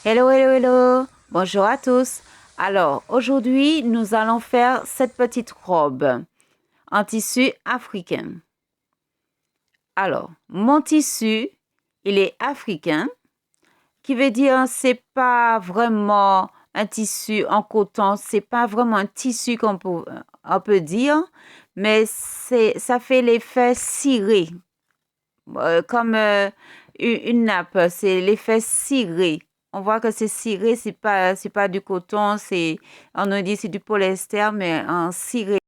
Hello, hello, hello. Bonjour à tous. Alors, aujourd'hui, nous allons faire cette petite robe en tissu africain. Alors, mon tissu, il est africain, qui veut dire c'est pas vraiment un tissu en coton, c'est pas vraiment un tissu on peut dire, mais ça fait l'effet ciré, comme une nappe, c'est l'effet ciré. On voit que c'est ciré, c'est pas du coton, on nous dit c'est du polyester, mais en ciré.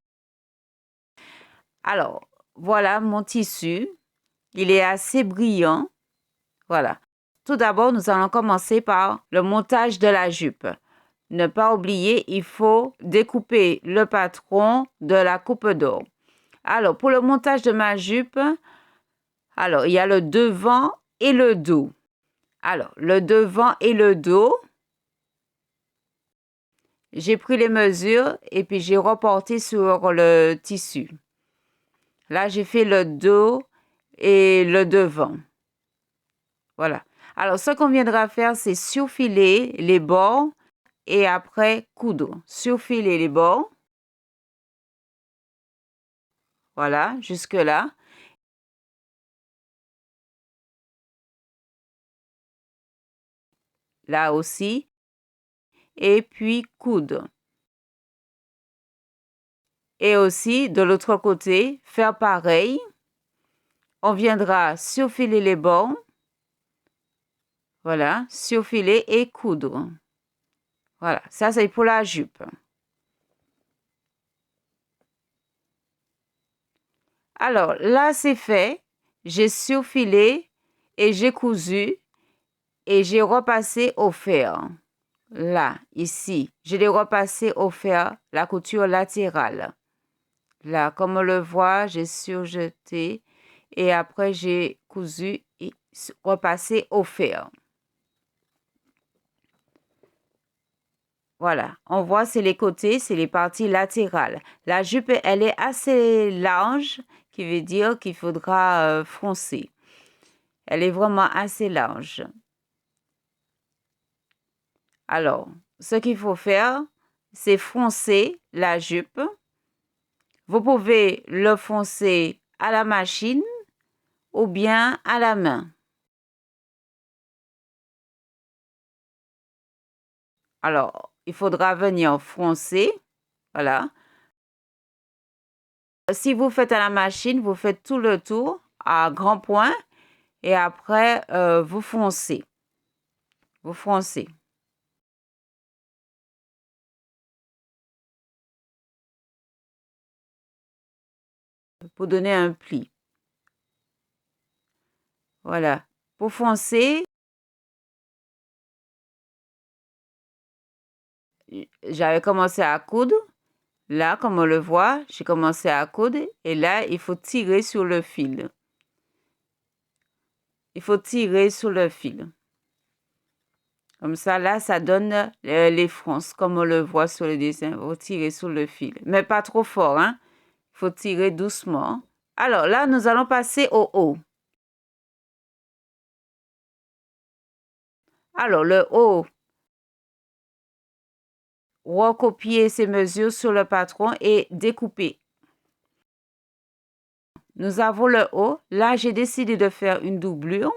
Alors, voilà mon tissu. Il est assez brillant. Voilà. Tout d'abord, nous allons commencer par le montage de la jupe. Ne pas oublier, il faut découper le patron de la coupe d'or. Alors, pour le montage de ma jupe, alors, il y a le devant et le dos. Alors, le devant et le dos, j'ai pris les mesures et puis j'ai reporté sur le tissu. Là, j'ai fait le dos et le devant. Voilà. Alors, ce qu'on viendra faire, c'est surfiler les bords et après coudre. Surfiler les bords. Voilà, jusque-là. Là aussi. Et puis coudre. Et aussi, de l'autre côté, faire pareil. On viendra surfiler les bords. Voilà, surfiler et coudre. Voilà, ça c'est pour la jupe. Alors là, c'est fait. J'ai surfilé et j'ai cousu et j'ai repassé au fer. Là, ici, je l'ai repassé au fer, la couture latérale. Là, comme on le voit, j'ai surjeté et après j'ai cousu et repassé au fer. Voilà, on voit c'est les côtés, c'est les parties latérales. La jupe, elle est assez large, qui veut dire qu'il faudra froncer. Elle est vraiment assez large. Alors, ce qu'il faut faire, c'est froncer la jupe. Vous pouvez le froncer à la machine ou bien à la main. Alors, il faudra venir froncer. Voilà. Si vous faites à la machine, vous faites tout le tour à grand point et après, vous foncez. Vous froncez. Pour donner un pli. Voilà. Pour foncer, j'avais commencé à coudre. Là, comme on le voit, j'ai commencé à coudre et là, il faut tirer sur le fil. Il faut tirer sur le fil. Comme ça, là, ça donne les fronces, comme on le voit sur le dessin. Il faut tirer sur le fil. Mais pas trop fort, hein. Il faut tirer doucement. Alors là, nous allons passer au haut. Alors, le haut, recopier ces mesures sur le patron et découper. Nous avons le haut. Là, j'ai décidé de faire une doublure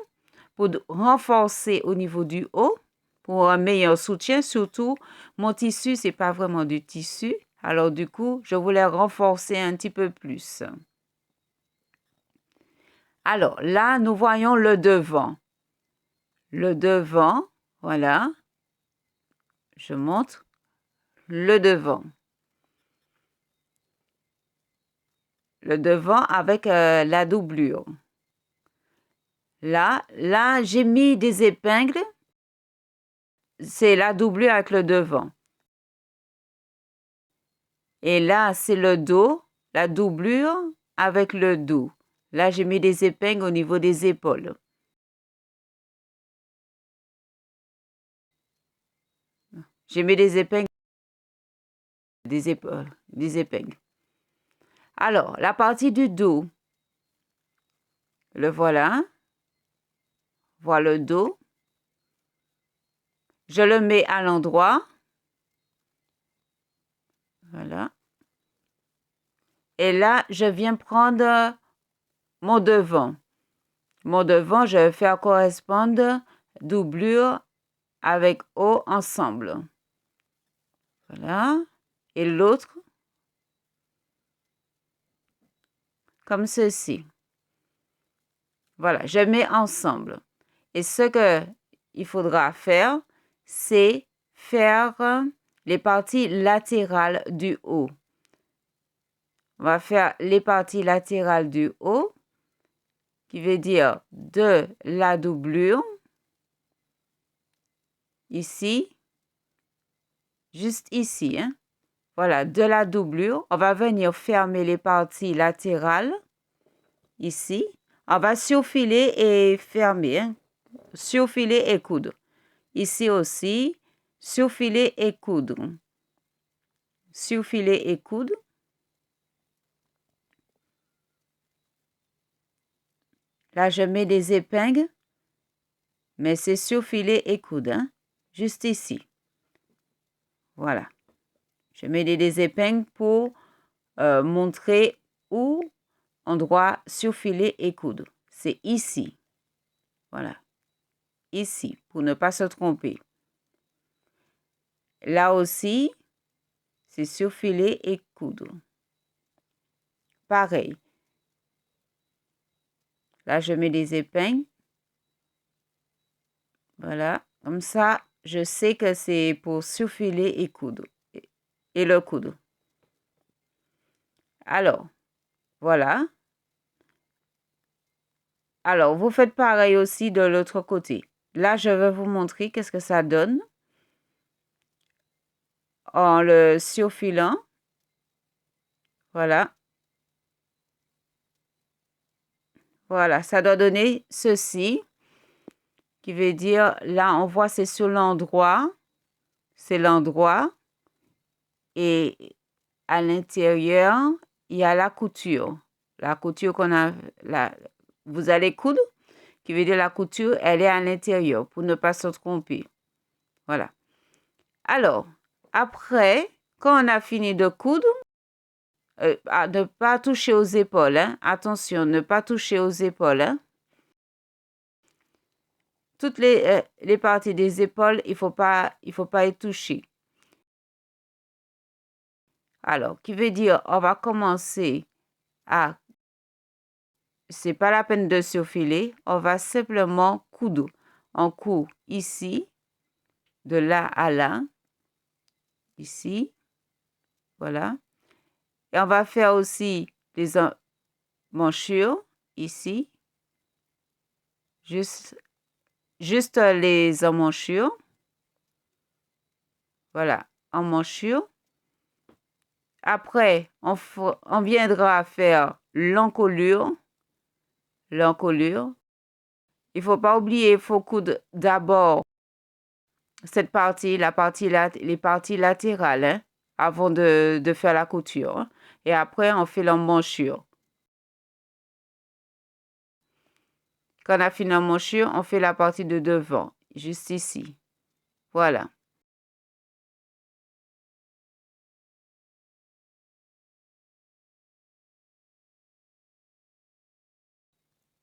pour renforcer au niveau du haut, pour un meilleur soutien. Surtout, mon tissu, c'est pas vraiment du tissu. Alors, du coup, je voulais renforcer un petit peu plus. Alors, là, nous voyons le devant. Le devant, voilà. Je montre le devant. Le devant avec la doublure. Là, j'ai mis des épingles. C'est la doublure avec le devant. Et là, c'est le dos, la doublure avec le dos. Là, j'ai mis des épingles au niveau des épaules. J'ai mis des épingles, des épaules, des épingles. Alors, la partie du dos, le voilà. Voilà le dos. je le mets à l'endroit. Voilà. Et là, je viens prendre mon devant. Mon devant, je vais faire correspondre doublure avec haut ensemble. Voilà. Et l'autre, comme ceci. Voilà, je mets ensemble. Et ce qu'il faudra faire, c'est faire les parties latérales du haut. On va faire les parties latérales du haut, qui veut dire de la doublure, ici, juste ici, hein. Voilà, de la doublure. On va venir fermer les parties latérales, ici. On va surfiler et fermer, hein. Surfiler et coudre. Ici aussi, surfiler et coudre. Surfiler et coudre. Là, je mets des épingles, mais c'est surfiler et coudre, hein? Juste ici. Voilà. Je mets des épingles pour montrer où on doit surfiler et coudre. C'est ici. Voilà. Ici, pour ne pas se tromper. Là aussi, c'est surfiler et coudre. Pareil. Là, je mets des épingles. Voilà. Comme ça, je sais que c'est pour surfiler et coudre. Et le coudre. Alors, voilà. Alors, vous faites pareil aussi de l'autre côté. Là, je vais vous montrer qu'est-ce que ça donne en le surfilant. Voilà. Voilà, ça doit donner ceci, qui veut dire, là, on voit, c'est sur l'endroit. C'est l'endroit. Et à l'intérieur, il y a la couture. La couture qu'on a, vous allez coudre, qui veut dire la couture, elle est à l'intérieur, pour ne pas se tromper. Voilà. Alors, après, quand on a fini de coudre, ne pas toucher aux épaules, hein. Attention, ne pas toucher aux épaules, hein. Toutes les parties des épaules, il faut pas y toucher. Alors, qui veut dire, on va commencer à... C'est pas la peine de surfiler, on va simplement coudre. On coud ici, de là à là, ici, voilà. Et on va faire aussi les emmanchures, ici, juste les emmanchures. Voilà, emmanchures. Après, on viendra faire l'encolure. L'encolure. Il ne faut pas oublier, il faut coudre d'abord cette partie, les parties latérales, hein, avant de faire la couture, hein. Et après, on fait l'emmanchure. Quand on a fini l'emmanchure, on fait la partie de devant, juste ici. Voilà.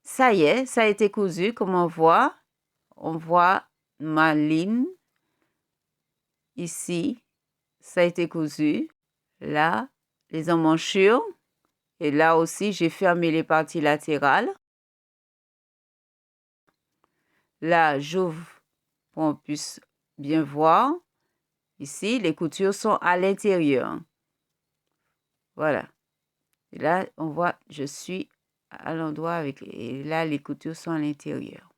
Ça y est, ça a été cousu, comme on voit. On voit ma ligne ici. Ça a été cousu. Là, les emmanchures. Et là aussi, j'ai fermé les parties latérales. Là, j'ouvre pour qu'on puisse bien voir. Ici, les coutures sont à l'intérieur. Voilà. Et là, on voit, je suis à l'endroit avec... Et là, les coutures sont à l'intérieur.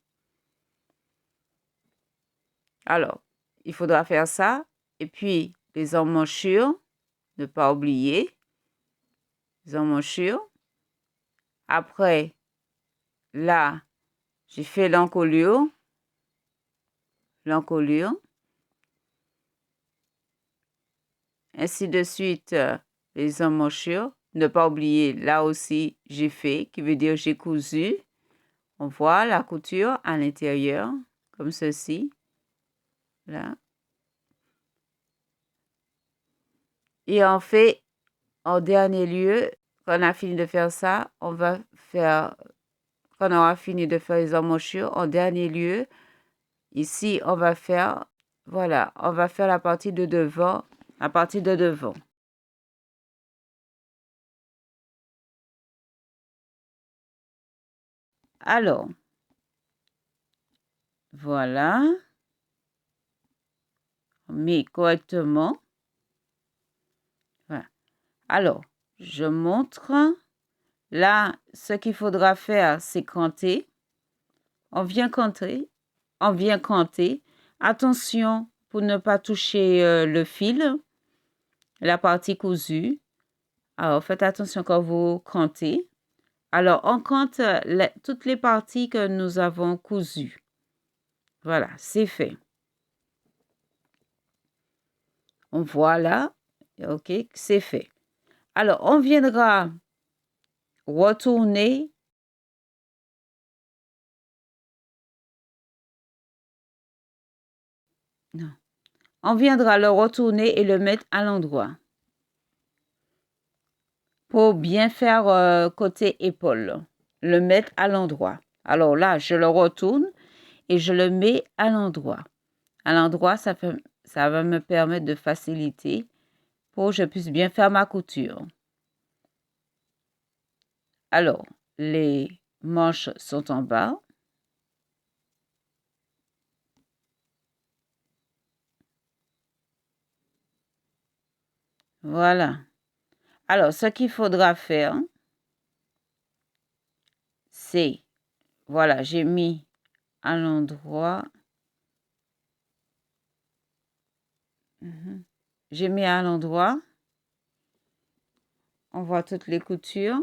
Alors, il faudra faire ça. Et puis, les emmanchures, ne pas oublier. Les emmanchures. Après, là, j'ai fait l'encolure. L'encolure. Ainsi de suite, les emmanchures. Ne pas oublier, là aussi, j'ai fait, qui veut dire j'ai cousu. On voit la couture à l'intérieur, comme ceci. Là. Et on fait, en dernier lieu, quand on a fini de faire ça, on va faire, quand on aura fini de faire les emmanchures, en dernier lieu, ici, on va faire, voilà, on va faire la partie de devant, la partie de devant. Alors, voilà, on met correctement. Voilà. Alors, je montre. Là, ce qu'il faudra faire, c'est compter. On vient compter. On vient compter. Attention pour ne pas toucher le fil, la partie cousue. Alors, faites attention quand vous comptez. Alors, on compte toutes les parties que nous avons cousues. Voilà, c'est fait. On voit là. OK, c'est fait. Alors, on viendra retourner. Non. On viendra le retourner et le mettre à l'endroit pour bien faire côté épaule. Le mettre à l'endroit. Alors là, je le retourne et je le mets à l'endroit. À l'endroit, ça va me permettre de faciliter pour que je puisse bien faire ma couture. Alors, les manches sont en bas. Voilà. Alors, ce qu'il faudra faire, c'est, voilà, j'ai mis à l'endroit. J'ai mis à l'endroit. On voit toutes les coutures.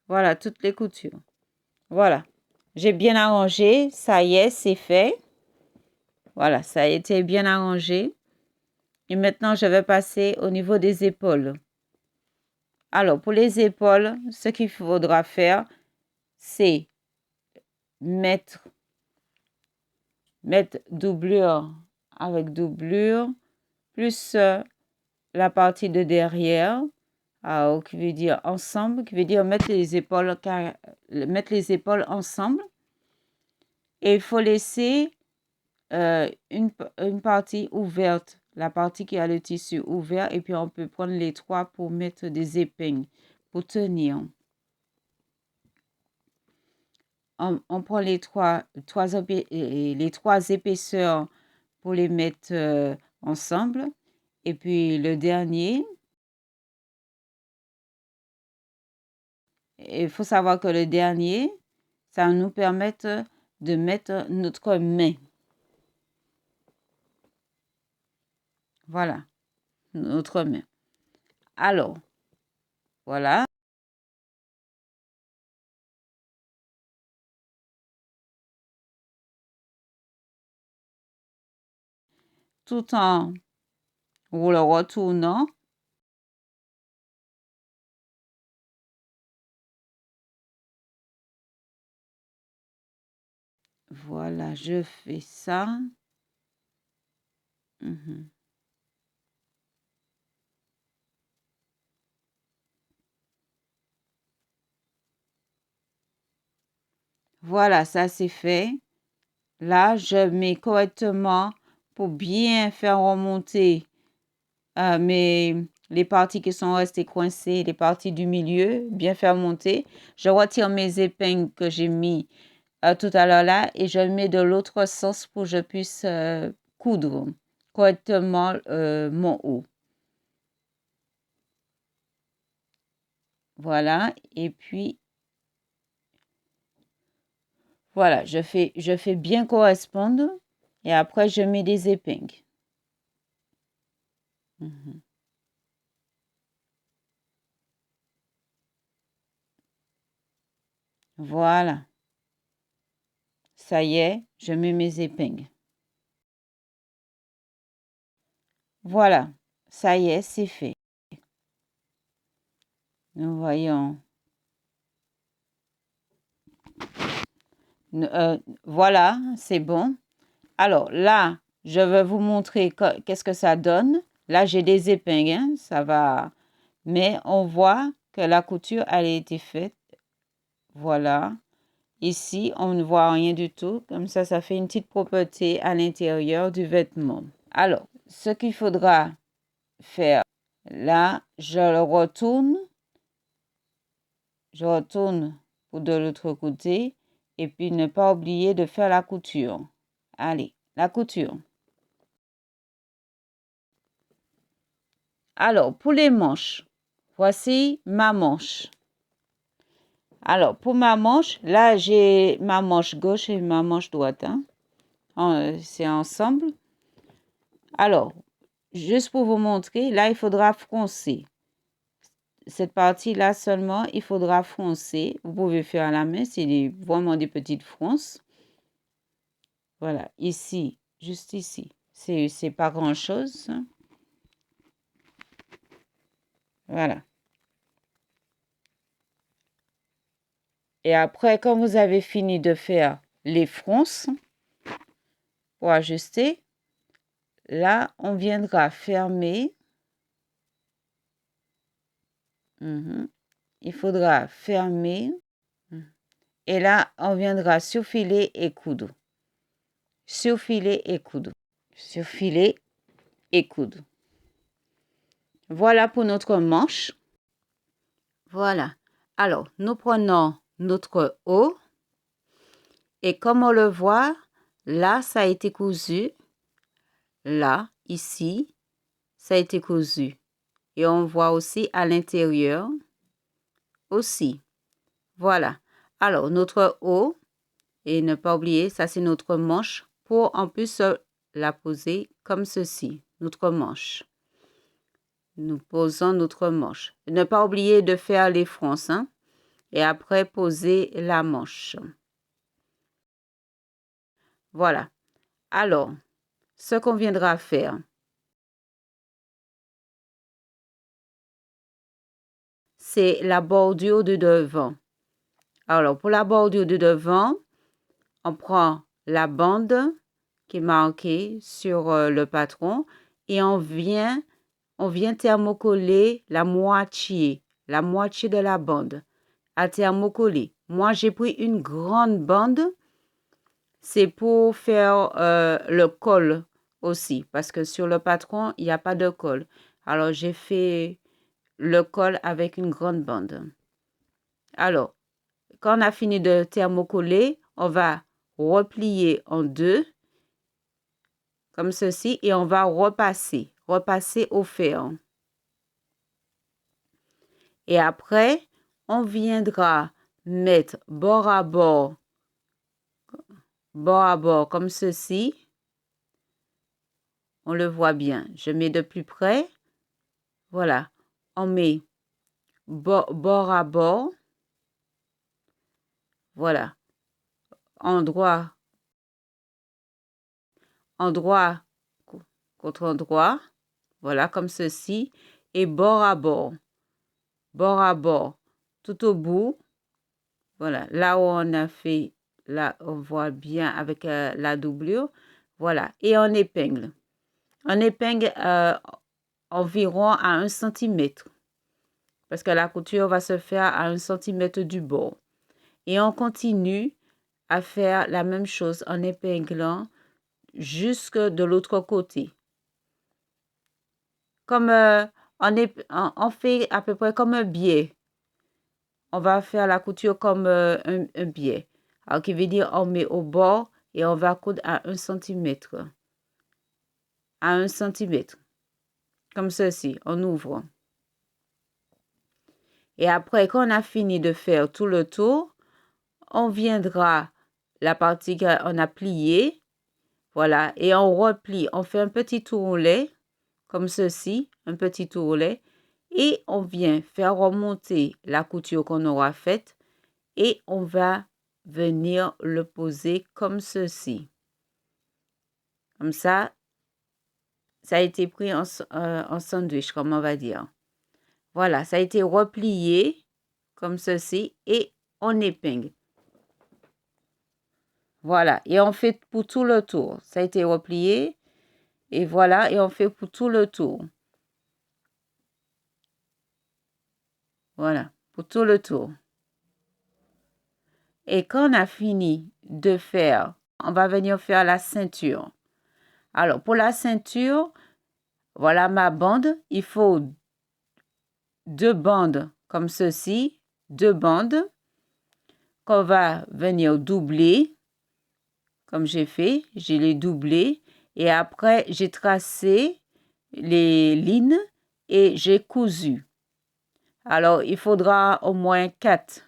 Voilà, toutes les coutures. Voilà. J'ai bien arrangé. Ça y est, c'est fait. Voilà, ça a été bien arrangé. Et maintenant, je vais passer au niveau des épaules. Alors, pour les épaules, ce qu'il faudra faire, c'est mettre doublure avec doublure, plus la partie de derrière, qui veut dire ensemble, qui veut dire mettre les épaules ensemble. Et il faut laisser une partie ouverte, la partie qui a le tissu ouvert, et puis on peut prendre les trois pour mettre des épingles, pour tenir. On prend les trois épaisseurs pour les mettre ensemble. Et puis le dernier, il faut savoir que le dernier, ça va nous permettre de mettre notre main. Voilà, notre main. Alors, voilà. Tout en le retournant. Voilà, je fais ça. Voilà, ça c'est fait. Là, je mets correctement pour bien faire remonter les parties qui sont restées coincées, les parties du milieu, bien faire monter. Je retire mes épingles que j'ai mis tout à l'heure là et je le mets de l'autre sens pour que je puisse coudre correctement mon haut. Voilà, et puis voilà, je fais bien correspondre et après je mets des épingles. Voilà. Ça y est, je mets mes épingles. Voilà, ça y est, c'est fait. Nous voyons. Voilà, c'est bon. Alors là, je vais vous montrer qu'est-ce que ça donne. Là, j'ai des épingles, hein, ça va. Mais on voit que la couture, elle a été faite. Voilà. Ici, on ne voit rien du tout. Comme ça fait une petite propreté à l'intérieur du vêtement. Alors, ce qu'il faudra faire, là, je le retourne. Je retourne pour de l'autre côté. Et puis, ne pas oublier de faire la couture. Allez, la couture. Alors, pour les manches, voici ma manche. Alors, pour ma manche, là, j'ai ma manche gauche et ma manche droite. Hein. C'est ensemble. Alors, juste pour vous montrer, là, il faudra froncer. Cette partie-là seulement, il faudra froncer. Vous pouvez faire à la main, c'est vraiment des petites fronces. Voilà, ici, juste ici. C'est pas grand-chose. Hein. Voilà. Et après, quand vous avez fini de faire les fronces, pour ajuster, là, on viendra fermer. Il faudra fermer. Et là, on viendra surfiler et coudre. Surfiler et coudre. Surfiler et coudre. Voilà pour notre manche. Voilà. Alors, nous prenons notre haut. Et comme on le voit, là, ça a été cousu. Là, ici, ça a été cousu. Et on voit aussi à l'intérieur aussi. Voilà. Alors, notre haut, et ne pas oublier, ça c'est notre manche, pour en plus la poser comme ceci, notre manche. Nous posons notre manche. Ne pas oublier de faire les fronces, hein, et après poser la manche. Voilà. Alors, ce qu'on viendra faire, c'est la bordure de devant. Alors, pour la bordure de devant, on prend la bande qui est marquée sur le patron et on vient thermocoller la moitié de la bande à thermocoller. Moi, j'ai pris une grande bande. C'est pour faire le col aussi, parce que sur le patron, il n'y a pas de col. Alors, j'ai fait le col avec une grande bande. Alors, quand on a fini de thermocoller, on va replier en deux, comme ceci, et on va repasser au fer. Et après, on viendra mettre bord à bord, comme ceci. On le voit bien. Je mets de plus près. Voilà. On met bord à bord. Voilà. Endroit contre endroit. Voilà, comme ceci. Et bord à bord. Bord à bord. Tout au bout. Voilà. Là où on a fait, là, on voit bien avec la doublure. Voilà. Et on épingle. On épingle environ à 1 cm. Parce que la couture va se faire à 1 cm du bord. Et on continue à faire la même chose en épinglant jusque de l'autre côté. Comme on fait à peu près comme un biais. On va faire la couture comme un biais. Alors, qui veut dire on met au bord et on va coudre à 1 cm. À 1 cm. Comme ceci, on ouvre. Et après, quand on a fini de faire tout le tour, on viendra la partie qu'on a pliée. Voilà, et on replie. On fait un petit tournelet, comme ceci, un petit tournelet. Et on vient faire remonter la couture qu'on aura faite. Et on va venir le poser comme ceci. Comme ça a été pris en sandwich, comme on va dire. Voilà, ça a été replié comme ceci et on épingle. Voilà, et on fait pour tout le tour. Ça a été replié. Et voilà, et on fait pour tout le tour. Voilà, pour tout le tour. Et quand on a fini de faire, on va venir faire la ceinture. Alors, pour la ceinture, voilà ma bande. Il faut 2 bandes comme ceci, 2 bandes qu'on va venir doubler, comme j'ai fait. Je les doublé et après, j'ai tracé les lignes et j'ai cousu. Alors, il faudra au moins 4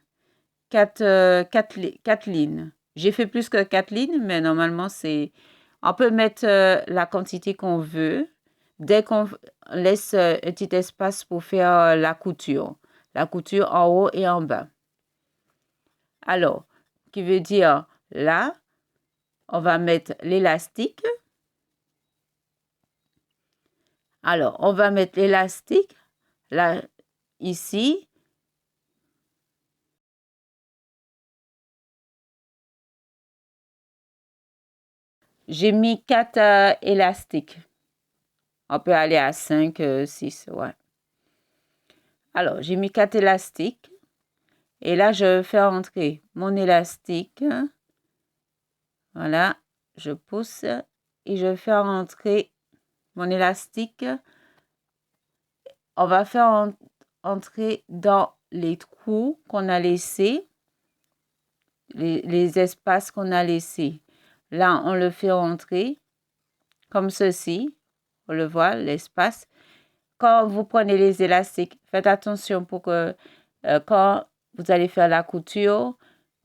lignes. J'ai fait plus que 4 lignes, mais normalement, c'est... On peut mettre la quantité qu'on veut dès qu'on laisse un petit espace pour faire la couture. La couture en haut et en bas. Alors, qui veut dire là, on va mettre l'élastique. Alors, on va mettre l'élastique là, ici. J'ai mis 4 élastiques. On peut aller à 5, 6, ouais. Alors, j'ai mis 4 élastiques. Et là, je vais faire entrer mon élastique. Voilà, je pousse et je vais faire entrer mon élastique. On va faire entrer dans les trous qu'on a laissés, les espaces qu'on a laissés. Là, on le fait entrer comme ceci. On le voit, l'espace. Quand vous prenez les élastiques, faites attention pour que quand vous allez faire la couture,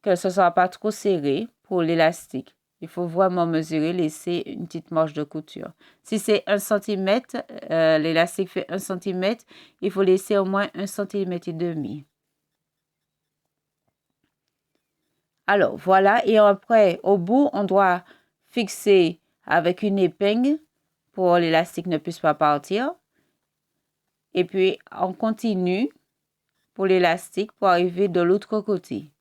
que ce ne soit pas trop serré pour l'élastique. Il faut vraiment mesurer, laisser une petite marge de couture. Si c'est 1 cm, l'élastique fait 1 cm, il faut laisser au moins 1 cm et demi. Alors, voilà. Et après, au bout, on doit fixer avec une épingle pour l'élastique ne puisse pas partir. Et puis, on continue pour l'élastique pour arriver de l'autre côté.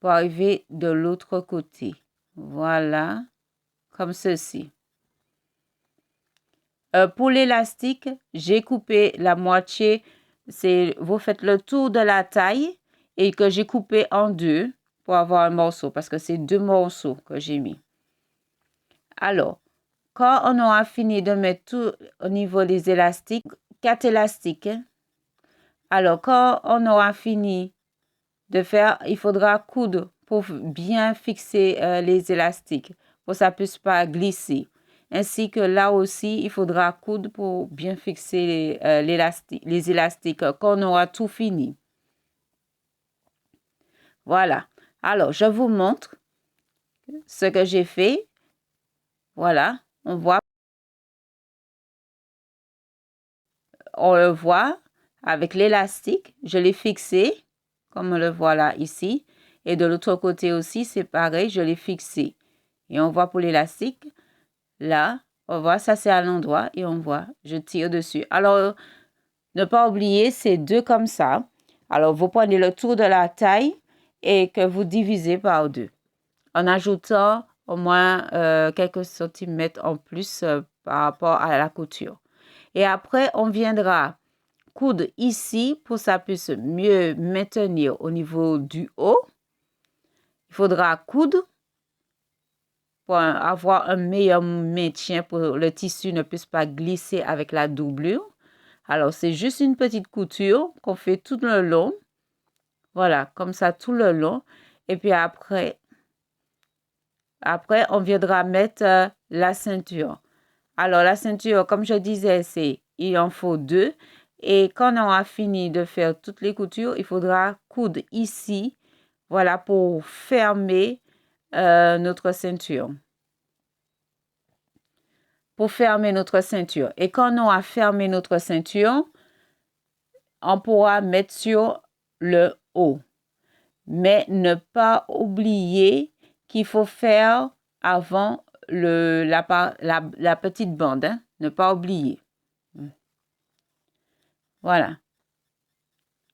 Pour arriver de l'autre côté. Voilà, comme ceci. Pour l'élastique, j'ai coupé la moitié. Vous faites le tour de la taille et que j'ai coupé en 2 pour avoir un morceau parce que c'est 2 morceaux que j'ai mis. Alors, quand on aura fini de mettre tout au niveau des élastiques, 4 élastiques. Alors, quand on aura fini de faire, il faudra coudre pour bien fixer les élastiques, pour que ça ne puisse pas glisser. Ainsi que là aussi, il faudra coudre pour bien fixer les élastiques quand on aura tout fini. Voilà. Alors, je vous montre ce que j'ai fait. Voilà, on le voit avec l'élastique. Je l'ai fixé, comme on le voit là, ici. Et de l'autre côté aussi, c'est pareil, je l'ai fixé. Et on voit pour l'élastique, là, on voit, ça c'est à l'endroit et on voit, je tire dessus. Alors, ne pas oublier, c'est 2 comme ça. Alors, vous prenez le tour de la taille et que vous divisez par 2. En ajoutant au moins quelques centimètres en plus par rapport à la couture. Et après, on viendra coudre ici pour que ça puisse mieux maintenir au niveau du haut. Il faudra coudre pour avoir un meilleur maintien pour que le tissu ne puisse pas glisser avec la doublure. Alors, c'est juste une petite couture qu'on fait tout le long. Voilà, comme ça tout le long. Et puis après on viendra mettre la ceinture. Alors, la ceinture, comme je disais, il en faut 2. Et quand on aura fini de faire toutes les coutures, il faudra coudre ici, voilà, pour fermer notre ceinture. Pour fermer notre ceinture. Et quand on aura fermé notre ceinture, on pourra mettre sur le haut. Mais ne pas oublier qu'il faut faire avant la petite bande. Hein? Ne pas oublier. Voilà.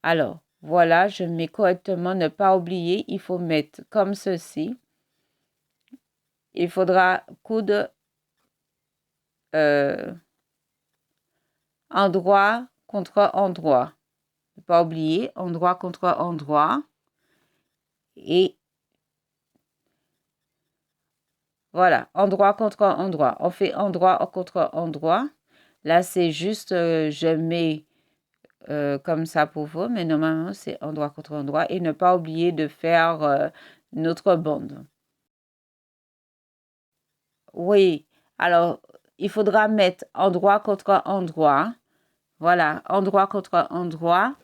Alors, Voilà, je mets correctement. Ne pas oublier, il faut mettre comme ceci. Il faudra coudre endroit contre endroit. Ne pas oublier, endroit contre endroit. Et voilà, endroit contre endroit. On fait endroit contre endroit. Là, c'est juste, je mets comme ça pour vous, mais normalement, c'est endroit contre endroit. Et ne pas oublier de faire notre bande. Oui, alors, il faudra mettre endroit contre endroit. Voilà, endroit contre endroit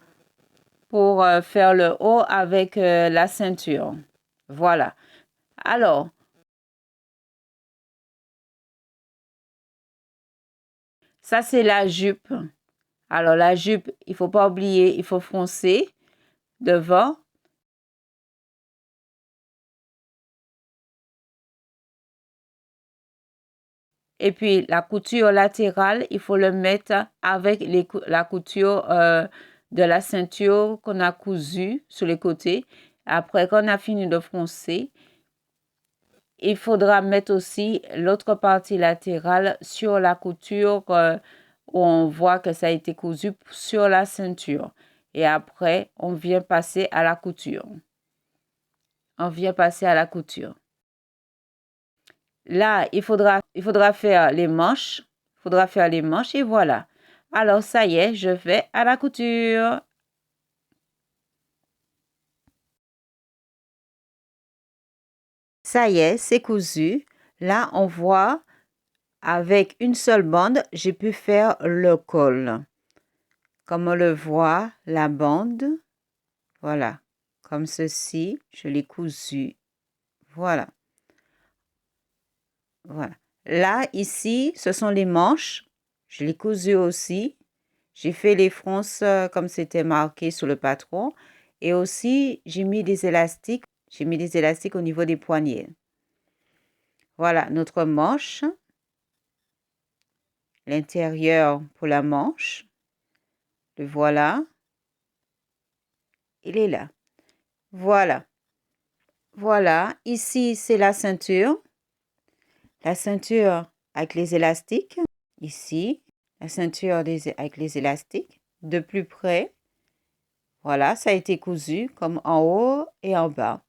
pour faire le haut avec la ceinture. Voilà. Alors, ça, c'est la jupe. Alors, la jupe, il faut pas oublier, il faut froncer devant. Et puis, la couture latérale, il faut le mettre avec la couture de la ceinture qu'on a cousue sur les côtés. Après qu'on a fini de froncer, il faudra mettre aussi l'autre partie latérale sur la couture où on voit que ça a été cousu sur la ceinture. Et après, on vient passer à la couture. On vient passer à la couture. Là, il faudra faire les manches. Il faudra faire les manches et voilà. Alors, ça y est, je vais à la couture. Ça y est, c'est cousu. Là, on voit, avec une seule bande, j'ai pu faire le col. Comme on le voit, la bande, voilà, comme ceci, je l'ai cousu. Voilà. Voilà. Là, ici, ce sont les manches. Je l'ai cousu aussi. J'ai fait les fronces comme c'était marqué sur le patron. Et aussi, j'ai mis des élastiques. J'ai mis des élastiques au niveau des poignets. Voilà, notre manche. L'intérieur pour la manche. Le voilà. Il est là. Voilà. Voilà. Ici, c'est la ceinture. La ceinture avec les élastiques. Ici, la ceinture avec les élastiques. De plus près. Voilà, ça a été cousu comme en haut et en bas.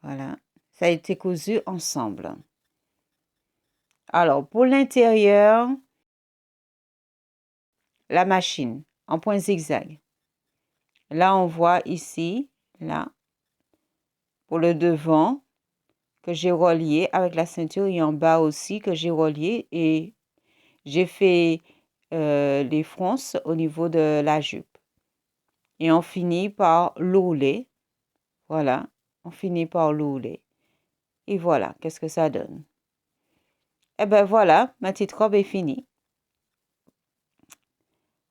Voilà, ça a été cousu ensemble. Alors, pour l'intérieur, la machine en point zigzag. Là, on voit ici, là, pour le devant, que j'ai relié avec la ceinture et en bas aussi que j'ai relié et j'ai fait les fronces au niveau de la jupe. Et on finit par l'ouler. Voilà, on finit par l'ouler. Et voilà, qu'est-ce que ça donne. Eh bien voilà, ma petite robe est finie.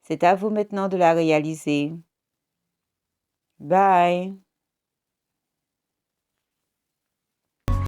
C'est à vous maintenant de la réaliser. Bye!